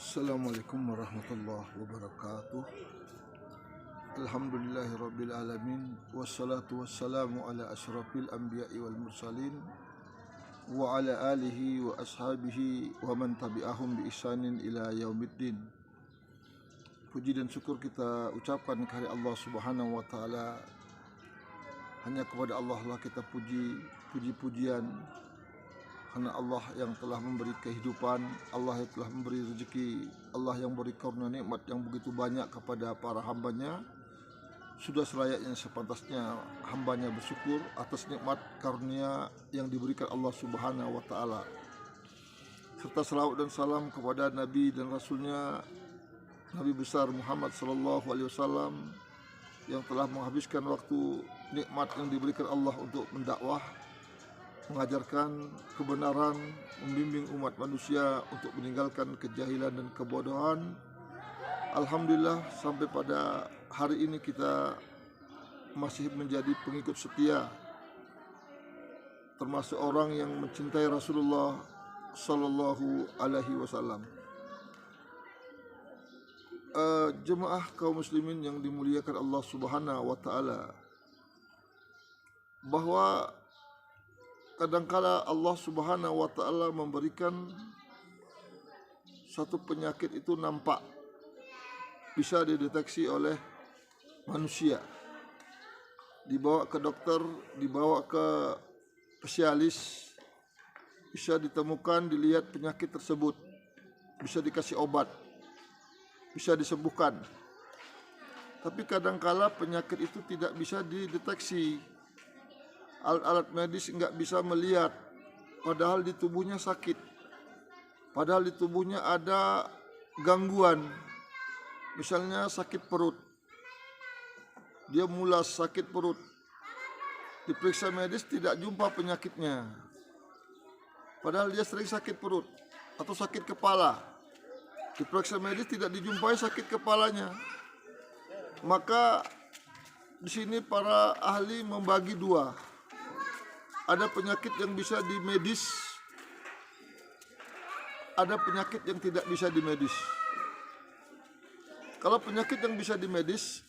Assalamualaikum warahmatullahi wabarakatuh. Alhamdulillahirabbil alamin wassalatu wassalamu ala asyrafil anbiya'i wal mursalin wa ala alihi wa ashabihi wa man tabi'ahum bi ihsanin ila yaumiddin. Puji dan syukur kita ucapkan kepada Allah Subhanahu wa taala. Hanya kepada Allah lah kita puji-pujian, karena Allah yang telah memberi kehidupan, Allah yang telah memberi rezeki, Allah yang beri karunia nikmat yang begitu banyak kepada para hambanya. Sudah selayaknya sepantasnya hambanya bersyukur atas nikmat karunia yang diberikan Allah Subhanahu wa ta'ala. Serta salawat dan salam kepada Nabi dan Rasulnya, Nabi besar Muhammad sallallahu alaihi wasallam, yang telah menghabiskan waktu nikmat yang diberikan Allah untuk mendakwah, mengajarkan kebenaran, membimbing umat manusia untuk meninggalkan kejahilan dan kebodohan. Alhamdulillah sampai pada hari ini kita masih menjadi pengikut setia, termasuk orang yang mencintai Rasulullah sallallahu alaihi wasallam. Jemaah kaum muslimin yang dimuliakan Allah Subhanahu wa taala, bahwa kadangkala Allah Subhanahu wa ta'ala memberikan satu penyakit itu nampak, bisa dideteksi oleh manusia, dibawa ke dokter, dibawa ke spesialis, bisa ditemukan, dilihat penyakit tersebut, bisa dikasih obat, bisa disembuhkan. Tapi kadangkala penyakit itu tidak bisa dideteksi. Alat-alat medis nggak bisa melihat, padahal di tubuhnya sakit, padahal di tubuhnya ada gangguan. Misalnya sakit perut, dia mulas sakit perut, diperiksa medis tidak jumpa penyakitnya, padahal dia sering sakit perut. Atau sakit kepala, diperiksa medis tidak dijumpai sakit kepalanya. Maka di sini para ahli membagi dua. Ada penyakit yang bisa dimedis, ada penyakit yang tidak bisa dimedis. Kalau penyakit yang bisa dimedis,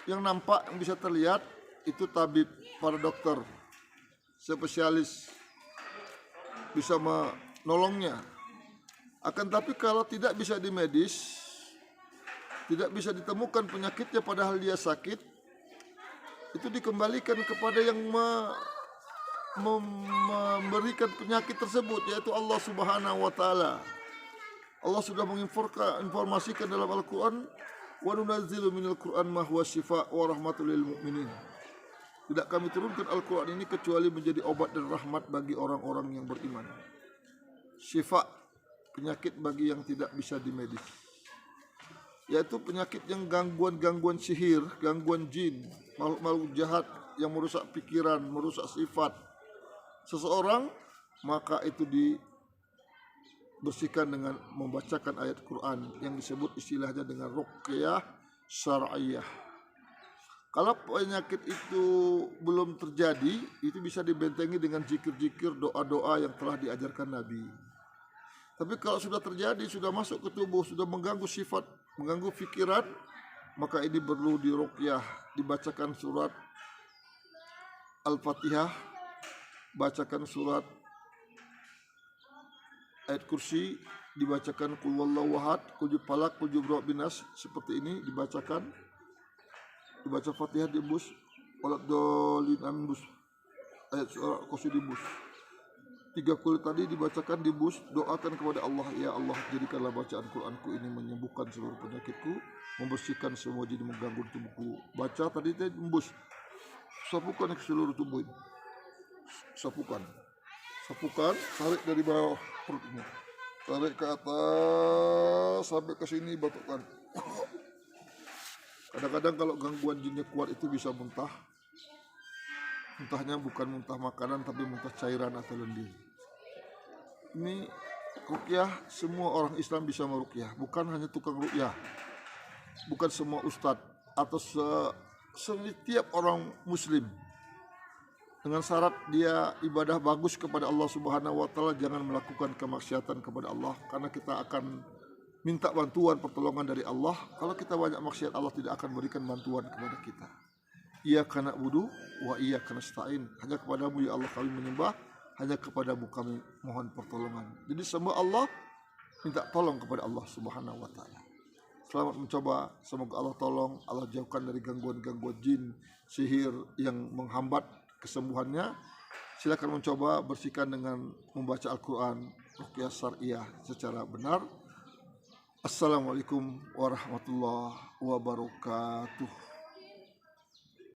yang nampak, yang bisa terlihat, itu tabib, para dokter, spesialis bisa menolongnya. Akan tapi kalau tidak bisa dimedis, tidak bisa ditemukan penyakitnya padahal dia sakit, itu dikembalikan kepada yang memberikan penyakit tersebut, yaitu Allah Subhanahu wa ta'ala. Allah sudah menginformasikan dalam Al-Quran, wa nunazzilu minal Quran ma huwa syifaa wa rahmatul lil mu'minin. Tidak kami turunkan Al-Quran ini kecuali menjadi obat dan rahmat bagi orang-orang yang beriman. Syifa, penyakit bagi yang tidak bisa dimedis, yaitu penyakit yang gangguan sihir, gangguan jin, makhluk-makhluk jahat yang merusak pikiran, merusak sifat seseorang, maka itu dibersihkan dengan membacakan ayat Quran yang disebut istilahnya dengan ruqyah syar'iyyah. Kalau penyakit itu belum terjadi, itu bisa dibentengi dengan zikir-zikir, doa-doa yang telah diajarkan Nabi. Tapi kalau sudah terjadi, sudah masuk ke tubuh, sudah mengganggu sifat, mengganggu pikiran, maka ini perlu diruqyah, dibacakan surat Al-Fatihah, bacakan surat ayat kursi, dibacakan qul huwallahu ahad, qul falaq, qul binas, seperti ini dibacakan, dibaca Fatihah dibus, waladhdallin amin bus, ayat surat kursi dibus, 3 kali tadi dibacakan dibus, doakan kepada Allah, ya Allah jadikanlah bacaan Quranku ini menyembuhkan seluruh penyakitku, membersihkan semua jin mengganggu tubuhku. Baca tadi tembus, sapukan ke seluruh tubuh ini. Sapukan, tarik dari bawah perut ini, tarik ke atas sampai ke sini, batukkan. Kadang-kadang kalau gangguan jinnya kuat itu bisa muntah. Muntahnya bukan muntah makanan, tapi muntah cairan atau lendir. Ini ruqyah, semua orang Islam bisa meruqyah, bukan hanya tukang ruqyah, bukan semua ustadz atau setiap orang muslim. Dengan syarat dia ibadah bagus kepada Allah Subhanahu wa ta'ala, jangan melakukan kemaksiatan kepada Allah, karena kita akan minta bantuan pertolongan dari Allah. Kalau kita banyak maksiat, Allah tidak akan berikan bantuan kepada kita. Iyyaka na'budu wa iyyaka nasta'in. Hanya kepadamu ya Allah kami menyembah, hanya kepadamu kami mohon pertolongan. Jadi semua Allah minta tolong kepada Allah Subhanahu wa taala. Selamat mencoba, semoga Allah tolong, Allah jauhkan dari gangguan-gangguan jin, sihir yang menghambat kesembuhannya. Silakan mencoba, bersihkan dengan membaca Al-Quran, ruqyah syariah secara benar. Assalamualaikum warahmatullahi wabarakatuh.